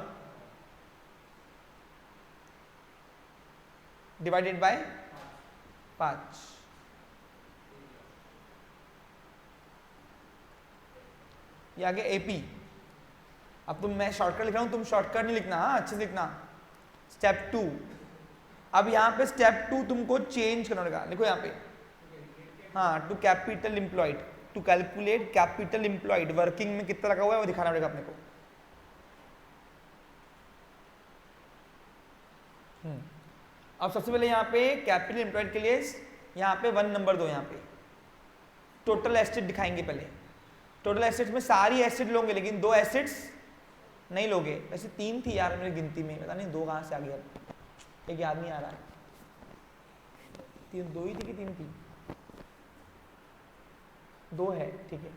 डिवाइडेड बाय 5। ये आगे एपी। अब मैं शॉर्टकट लिख रहा हूं, तुम शॉर्टकट नहीं लिखना, हाँ अच्छे से लिखना। स्टेप 2, अब यहाँ पे स्टेप 2 तुमको चेंज करना पड़ेगा, लिखो यहाँ पे, हाँ, to capital employed, to calculate capital employed, working में कितना लगा हुआ है वो दिखाना पड़ेगा अपने को। अब सबसे पहले यहाँ पे कैपिटल एम्प्लॉयड के लिए यहाँ पे 1 नंबर दो, यहाँ पे टोटल एसेट दिखाएंगे पहले। टोटल एसेट्स में सारी एसेट लोगे, लेकिन 2 एसेट्स नहीं लोगे। वैसे 3 थी यार मेरी गिनती में, पता नहीं 2 कहाँ से आ गया, एक याद नहीं आ रहा है। 2 ही थी कि 3 थी? 2 है, ठीक है।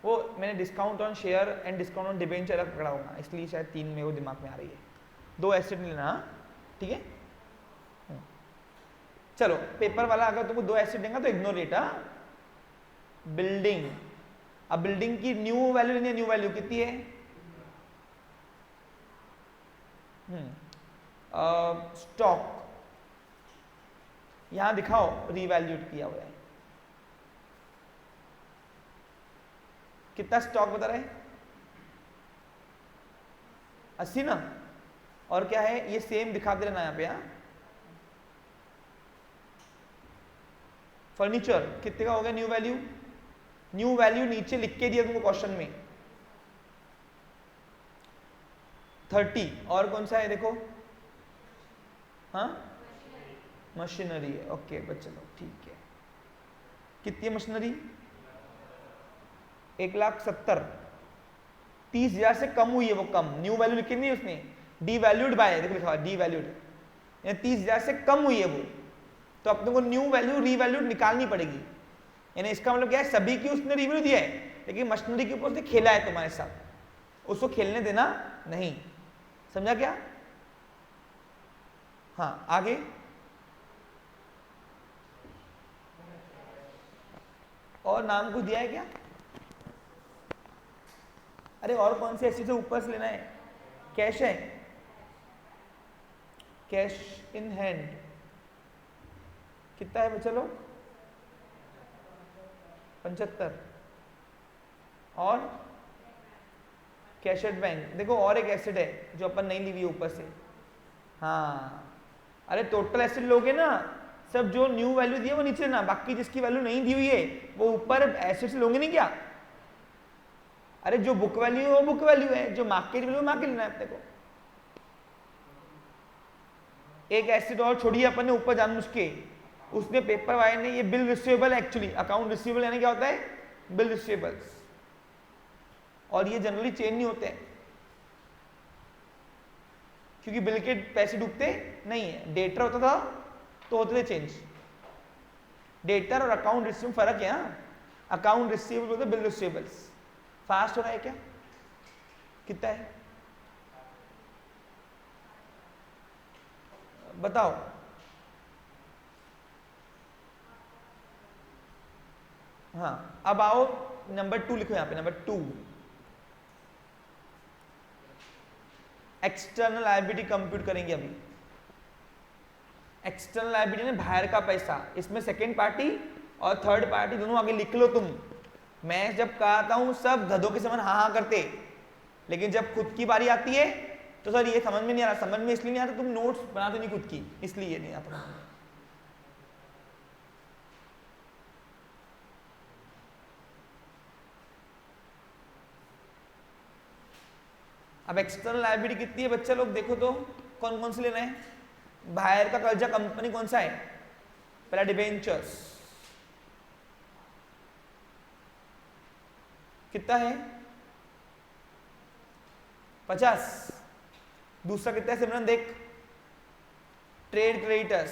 वो मैंने discount on share and discount on debenture अलग पकड़ा होगा, इसलिए शायद 3 में वो दिमाग में आ रही है। 2 एसेट नहीं लेना, ठीक है। चलो, पेपर वाला अगर तुमको 2 एसेट देगा तो इग्नोर इट। बिल्डिंग, अब बिल्डिंग की न्यू वैल्यू लेनी है, न्यू वैल्यू कितनी है? स्टॉक यहां दिखाओ, रीवैल्यूड किया हुआ है, कितना स्टॉक बता रहे हैं? 80 ना, और क्या है ये सेम दिखा दे रहना यहाँ पे। हाँ, फर्नीचर कितने का हो गया न्यू वैल्यू? न्यू वैल्यू नीचे लिख के दिया तुमको क्वेश्चन में 30। और कौन सा है देखो? हाँ, मशीनरी है, ओके बस चलो ठीक है। कितनी है मशीनरी? 1,70,000, 30,000 से कम हुई है वो, कम। न्यू वैल्यू लिखी नहीं उसने, डी वैल्यूड बाय, देखो लिखा हुआ डी वैल्यूड, 30,000 से कम हुई है वो, तो अपने को न्यू वैल्यू रीवैल्यूड निकालनी पड़ेगी। यानी इसका मतलब क्या है, सभी की उसने रिव्यू दिया है, लेकिन मशीनरी के ऊपर से खेला है तुम्हारे साथ, उसको खेलने देना नहीं। समझा क्या? हाँ, आगे और नाम को दिया है क्या? अरे और कौन से ऐसे से ऊपर से लेना है? कैश है, कैश इन हैंड कितना है? चलो 75। और कैश एट बैंक, देखो और एक एसेट है जो अपन नहीं ली हुई ऊपर से। हाँ, अरे टोटल एसेट लोगे ना, सब जो न्यू वैल्यू दी है वो नीचे ना, बाकी जिसकी वैल्यू नहीं दी हुई है वो ऊपर एसेट से लोगे नहीं क्या? अरे जो बुक वैल्यू है वो बुक वैल्यू है, जो मार्केट वैल्यू मार्केट लेना है अपने को। एक एसेट और छोड़िए अपन ने ऊपर जान मुझके, उसने पेपर वाले ने ये bill receivable, actually account receivable यानी क्या होता है? बिल रिसीवेबल्स, और ये जनरली चेंज नहीं होते हैं क्योंकि बिल के पैसे डूबते नहीं है। डेटर होता था तो होते थे चेंज। डेटर और अकाउंट रिसीवेबल फर्क है। अकाउंट रिसीवेबल होते बिल रिसीवेबल्स। फास्ट हो रहा है क्या? कितना है बताओ? हाँ, अब आओ नंबर 2 लिखो यहाँ पे, नंबर 2 एक्सटर्नल लायबिलिटी कंप्यूट करेंगे अभी। एक्सटर्नल लायबिलिटी ने बाहर का पैसा, इसमें सेकेंड पार्टी और थर्ड पार्टी दोनों आगे लिख लो तुम। मैं जब कहता हूं सब गधों के समान हाँ हाँ करते, लेकिन जब खुद की बारी आती है तो सर ये समझ में नहीं आ रहा। समझ में इसलिए नहीं आता तुम नोट्स बनाते नहीं खुद की, इसलिए नहीं आता। अब एक्सटर्नल लायबिलिटी कितनी है बच्चा लोग देखो तो, कौन कौन से लेना है? बाहर का कर्जा कंपनी कौन सा है? पहला डिबेंचर्स, कितना है? 50। दूसरा कितना है सिमरन देख? Trade creditors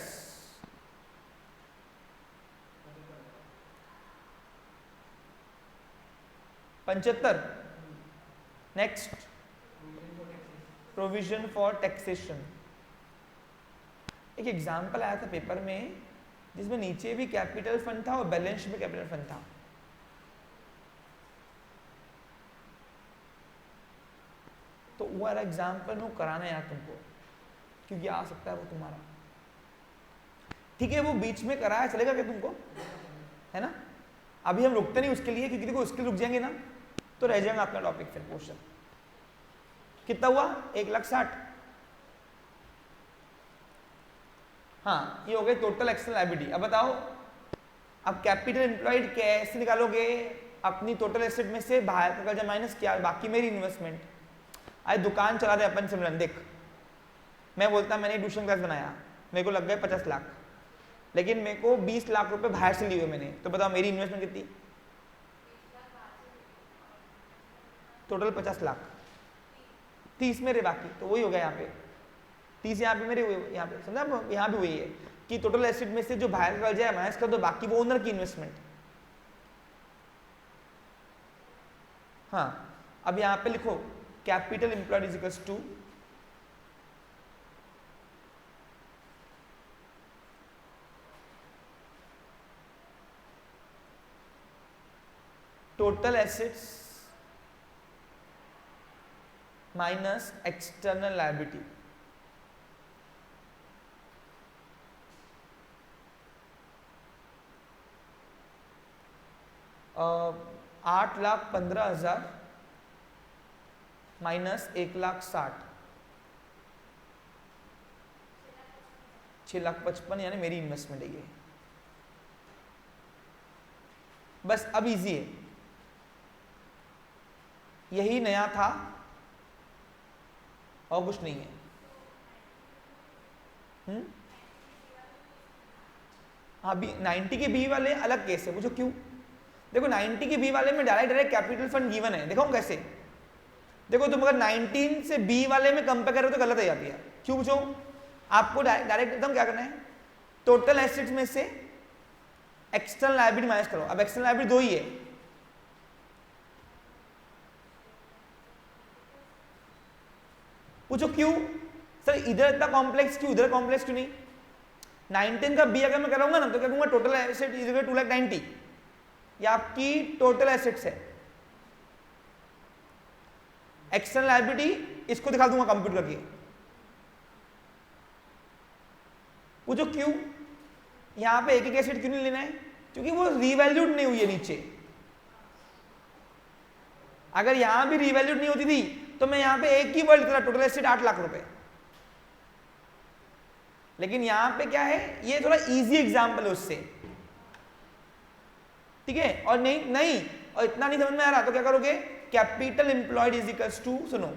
75। Next provision for taxation. एक एग्जाम्पल आया था पेपर में जिसमें नीचे भी कैपिटल फंड था और बैलेंस शीट में कैपिटल फंड था। तो वो वाला एग्जाम्पल में कराना है यार तुमको, क्योंकि आ सकता है वो तुम्हारा। ठीक है, वो बीच में कराया चलेगा क्या तुमको? है ना? अभी हम रुकते नहीं उसके लिए, क्योंकि देखो उसके रुक जाएंगे ना तो रह जाएगा आपका टॉपिक फिर क्वेश्चन। कितना हुआ? 1,60,000। हाँ, ये हो गए टोटल एक्सटर्नल लायबिलिटी। अब बताओ, अब कैपिटल एम्प्लॉयड कैसे निकालोगे? अपनी टोटल एसेट में से बाहर का कर्जा माइनस किया, बाकी मेरी इन्वेस्टमेंट। आज दुकान चला रहे अपन सिमरन, देख मैं बोलता मैंने ट्यूशन क्लास बनाया, मेरे को लग गए 50 लाख, लेकिन मेरे को 20 लाख रुपए बाहर से लिए हुए मैंने, तो बताओ मेरी इन्वेस्टमेंट कितनी? टोटल 50 लाख, 30 मेरे बाकी, तो वही हो गया यहाँ पे 30 यहाँ पे मेरे हुए, यहाँ पे समझा? यहाँ भी वही है कि टोटल एसेट में से जो बाहर का कर्जा है माइनस कर दो, बाकी वो ओनर की इन्वेस्टमेंट। हाँ, अब यहाँ पे लिखो capital employed is equals to total assets minus external liability. uh, 8,15,000 minus 1,60,000, 6,55,000 यानी मेरी इन्वेस्टमेंट है ये। बस अब इजी है, यही नया था और कुछ नहीं है। हाँ, 90 के बी वाले अलग केस है, पूछो क्यों? देखो 90 के बी वाले में डायरेक्ट कैपिटल फंड गिवन है, देखो कैसे। देखो तुम अगर 19 से बी वाले में कंपेयर करो तो गलत हो जाती है। क्यों पूछो? आपको डायरेक्ट एकदम क्या करना है, टोटल एसेट्स में से एक्सटर्नल लायबिलिटी माइनस करो। अब एक्सटर्नल लायबिलिटी दो ही है, पूछो क्यों? सर इधर इतना कॉम्प्लेक्स क्यों, इधर कॉम्प्लेक्स क्यों नहीं? 19 का बी अगर मैं कराऊंगा ना तो क्या कहूंगा, total asset is equal to 2,90,000, ये आपकी टोटल एसेट्स है। एक्सटर्नल लायबिलिटी इसको दिखा दूंगा कंप्यूट करके। पूछो क्यों? यहां पे एक एक एसेट क्यों नहीं लेना है? क्योंकि वो रीवैल्यूड नहीं हुई है नीचे। अगर यहां भी रीवैल्यूड नहीं होती थी तो मैं यहां पे एक ही वर्ड करा, टोटल एसेट 8 लाख रुपए। लेकिन यहां पे क्या है, ये थोड़ा इजी एग्जांपल है उससे, ठीक है? और नहीं और इतना नहीं समझ में आ रहा तो क्या करोगे, capital employed is equals to, सुनो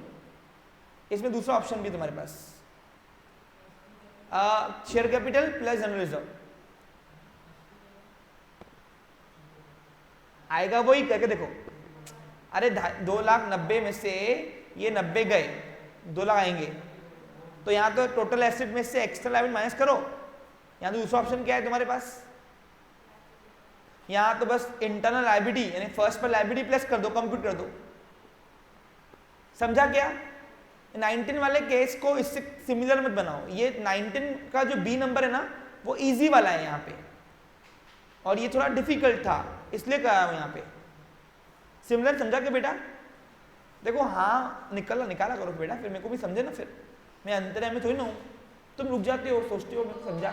इसमें दूसरा ऑप्शन भी तुम्हारे पास, share capital plus general reserve आएगा, वही करके देखो। अरे 2,90,000 में से ये 90 गए, 2 लाख आएंगे, तो यहां तो टोटल एसेट में से एक्स्ट्रा लायबिलिटी माइनस करो। यहां तो दूसरा ऑप्शन क्या है तुम्हारे पास, यहां तो बस इंटरनल लायबिलिटी यानी फर्स्ट पर लायबिलिटी प्लस कर दो, कंप्यूट कर दो। समझा क्या? 19 वाले केस को इससे सिमिलर मत बनाओ। ये 19 का जो बी नंबर है ना वो इजी वाला है यहाँ पे, और ये थोड़ा डिफिकल्ट था इसलिए कहा हूं यहाँ पे। सिमिलर समझा क्या बेटा? देखो हाँ निकाला करो बेटा, फिर मेरे को भी समझे ना, फिर मैं अंतर्यामी में थोड़ी ना हूँ, तुम रुक जाते हो सोचते हो मैं समझा।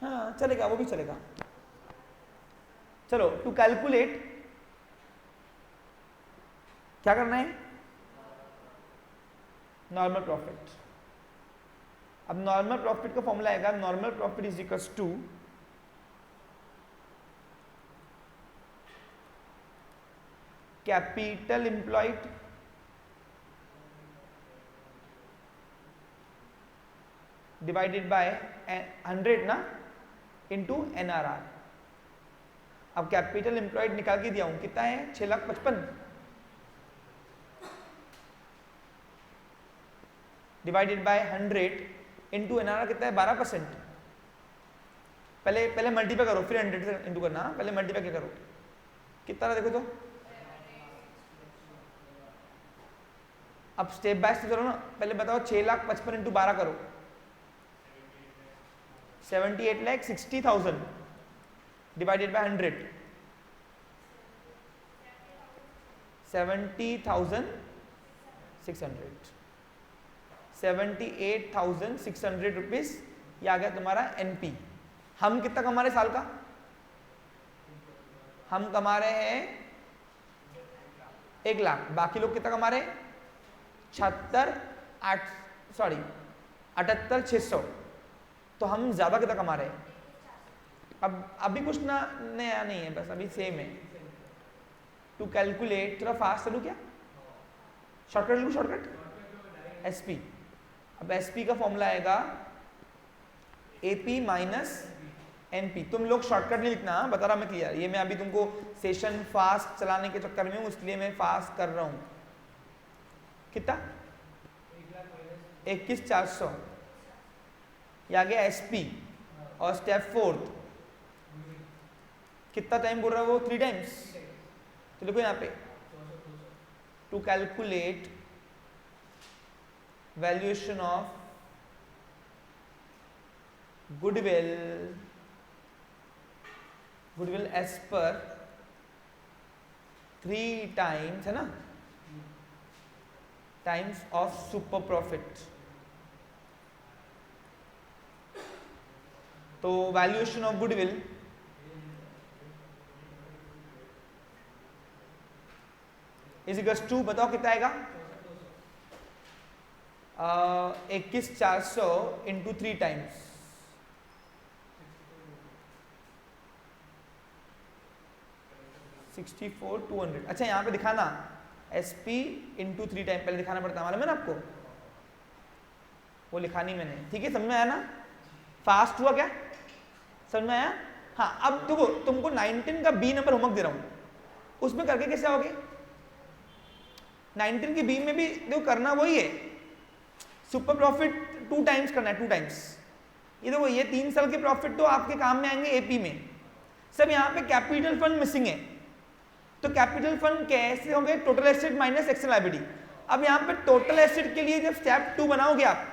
हाँ चलेगा, वो भी चलेगा। चलो टू कैलकुलेट क्या करना है, नॉर्मल प्रॉफिट। अब नॉर्मल प्रॉफिट का फॉर्मूला आएगा, normal profit is equals to capital employed divided by 100 ना इंटू NRR। अब कैपिटल एम्प्लॉयड निकाल के दिया हूं, कितना है 6,55,000 डिवाइडेड बाय 100 इंटू NRR कितना है 12%। पहले मल्टीप्लाई करो फिर 100 से इंटू करना, पहले मल्टीप्लाई करो कितना रहा देखो तो। अब स्टेप बाय स्टेप करो ना, पहले बताओ 6,55,000 इंटू 12 करो, 78,60,000 डिवाइडेड बाय 100, 70,600 78,600 रुपीज। ये आ गया तुम्हारा NP। हम कितना कमा रहे साल का? हम कमा रहे हैं 1 लाख। बाकी लोग कितना कमा रहे हैं? 78,600। तो हम ज्यादा कितना कमा रहे हैं? अब अभी कुछ ना नया नहीं है, बस अभी सेम है। टू कैलकुलेट, थोड़ा फास्ट चलू क्या? शॉर्टकट लू, शॉर्टकट SP। अब SP का फॉर्मूला आएगा AP माइनस NP। तुम लोग शॉर्टकट नहीं लिखना, बता रहा मैं क्लियर। ये मैं अभी तुमको सेशन फास्ट चलाने के चक्कर में हूं, इसलिए मैं फास्ट कर रहा हूं। कितना? 21,400। ये आ गया SP। और स्टेप 4 कितना टाइम बोल रहा है वो? 3 टाइम्स। तो देखो यहाँ पे to calculate valuation of goodwill as per 3 times है ना, टाइम्स ऑफ सुपर प्रॉफिट। तो valuation of goodwill is equals to, बताओ कितना आएगा? 21,400 इंटू 3 टाइम्स, 64,200। अच्छा यहाँ पे दिखाना SP इंटू 3 टाइम, पहले दिखाना पड़ता है, मालूम है ना आपको? वो लिखा नहीं मैंने, ठीक है? समझ में आया ना? फास्ट हुआ क्या? समझ में आया? हाँ, अब देखो तुमको 19 का B नंबर होमवर्क दे रहा हूं, उसमें करके कैसे आओगे? 19 के B में भी देखो करना वही है, सुपर प्रॉफिट 2 टाइम्स करना है, 2 टाइम्स। ये देखो ये 3 साल के प्रॉफिट तो आपके काम में आएंगे AP में। सब यहाँ पे कैपिटल फंड मिसिंग है, तो कैपिटल फंड कैसे होंगे? Total asset minus external liability. अब यहाँ पे टोटल एसेट के लिए जब स्टेप 2 बनाओगे आप,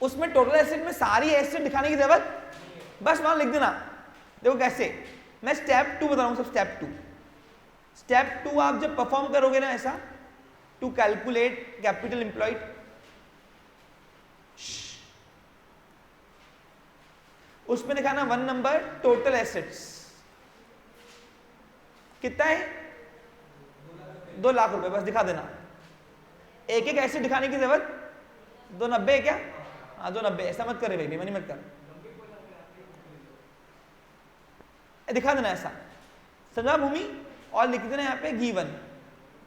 उसमें टोटल एसेट में सारी एसेट दिखाने की जरूरत, बस वहां लिख देना। देखो कैसे, मैं स्टेप 2 बता रहा हूं, सब स्टेप 2। स्टेप 2 आप जब परफॉर्म करोगे ना ऐसा, टू कैलकुलेट कैपिटल एम्प्लॉयड, उसमें दिखाना 1 नंबर टोटल एसेट्स कितना है? 2 लाख रुपए, बस दिखा देना। एक एक एसेट दिखाने की जरूरत, 290 है क्या? हाँ 290, ऐसा मत कर रहे भाई, बेईमानी मत कर, दिखा देना ऐसा, समझा भूमि? और लिख देना यहाँ पे गिवन,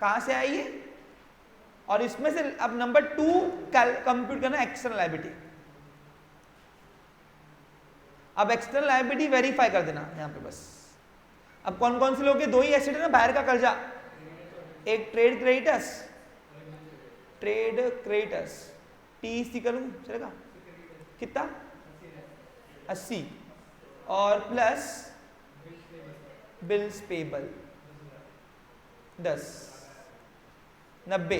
कहां से आई है? और इसमें से अब नंबर 2 कंप्यूट करना एक्सटर्नल लायबिलिटी। अब एक्सटर्नल लायबिलिटी वेरीफाई कर देना यहाँ पे बस। अब कौन कौन से लोग के 2 ही एसेट है ना, बाहर का कर्जा, एक ट्रेड क्रेडिटर्स TC करूं चलेगा? कितना? 80 और प्लस बिल्स पेबल 10, 90,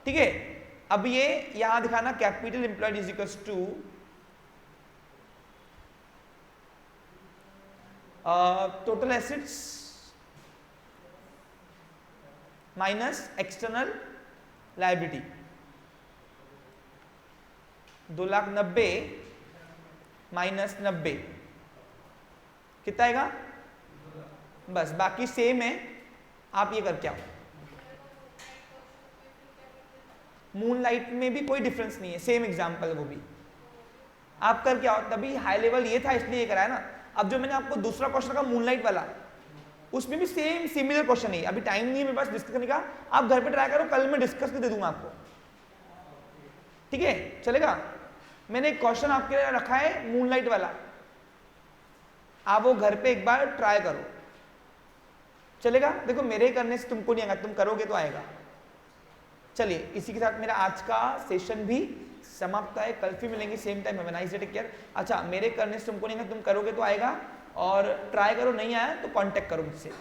ठीक है? अब ये यहां दिखाना capital employed is equals to total assets minus external liability, 2,90,000 minus 90 कितना आएगा? बस बाकी सेम है, आप ये करके आओ। मूनलाइट में भी कोई डिफरेंस नहीं है, सेम एग्जांपल वो भी आप करके आओ। तभी हाई लेवल ये था इसलिए ये कराया ना। अब जो मैंने आपको दूसरा क्वेश्चन का मूनलाइट वाला, उसमें भी सेम सिमिलर क्वेश्चन है, अभी टाइम नहीं है मेरे पास डिस्कस करने का, आप घर पे ट्राई करो, कल मैं डिस्कस कर दे दूंगा आपको, ठीक है, चलेगा। मैंने एक क्वेश्चन आपके लिए रखा है मूनलाइट वाला, आप वो घर पे एक बार ट्राई करो, चलेगा। देखो मेरे करने से तुमको नहीं आएगा, तुम करोगे तो आएगा। चलिए इसी के साथ मेरा आज का सेशन भी समाप्त है, कल फिर मिलेंगे same time, have a nice day, take care. अच्छा मेरे करने से तुमको नहीं आएगा, तुम करोगे तो आएगा, और ट्राई करो, नहीं आया तो कांटेक्ट करो मुझसे।